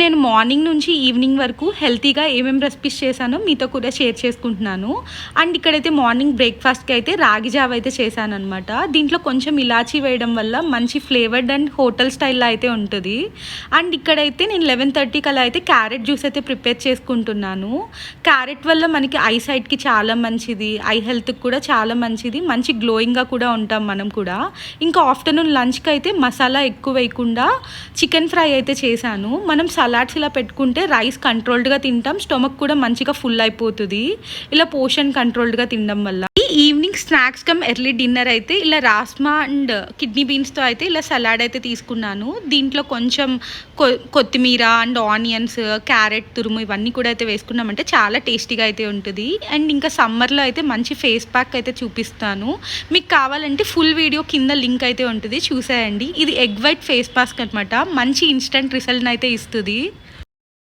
నేను మార్నింగ్ నుంచి ఈవినింగ్ వరకు హెల్తీగా ఏమేమి రెసిపీస్ చేశానో మీతో కూడా షేర్ చేసుకుంటున్నాను. అండ్ ఇక్కడైతే మార్నింగ్ బ్రేక్ఫాస్ట్కి అయితే రాగి జావ అయితే చేశాను అనమాట. దీంట్లో కొంచెం ఇలాచీ వేయడం వల్ల మంచి ఫ్లేవర్డ్ అండ్ హోటల్ స్టైల్లో అయితే ఉంటుంది. అండ్ ఇక్కడైతే నేను 11:30కి అలా అయితే క్యారెట్ జ్యూస్ అయితే ప్రిపేర్ చేసుకుంటున్నాను. క్యారెట్ వల్ల మనకి ఐ సైట్కి చాలా మంచిది, ఐ హెల్త్కి కూడా చాలా మంచిది, మంచి గ్లోయింగ్గా కూడా ఉంటాం మనం కూడా. ఇంకా ఆఫ్టర్నూన్ లంచ్కి అయితే మసాలా ఎక్కువ వేయకుండా చికెన్ ఫ్రై అయితే చేశాను. మనం సలాడ్స్ ఇలా పెట్టుకుంటే రైస్ కంట్రోల్డ్గా తింటాం, స్టొమక్ కూడా మంచిగా ఫుల్ అయిపోతుంది ఇలా పోర్షన్ కంట్రోల్డ్గా తినడం వల్ల. ఈ evening snacks come early dinner అయితే ఇలా రాస్మా అండ్ కిడ్నీ బీన్స్తో అయితే ఇలా సలాడ్ అయితే తీసుకున్నాను. దీంట్లో కొంచెం కొత్తిమీర అండ్ ఆనియన్స్, క్యారెట్ తురుము ఇవన్నీ కూడా అయితే వేసుకున్నామంటే చాలా టేస్టీగా అయితే ఉంటుంది. అండ్ ఇంకా సమ్మర్లో అయితే మంచి ఫేస్ ప్యాక్ అయితే చూపిస్తాను. మీకు కావాలంటే ఫుల్ వీడియో కింద లింక్ అయితే ఉంటుంది, చూసేయండి. ఇది ఎగ్ వైట్ ఫేస్ మాస్క్ అనమాట. మంచి ఇన్స్టెంట్ రిజల్ట్ అయితే ఇస్తుంది.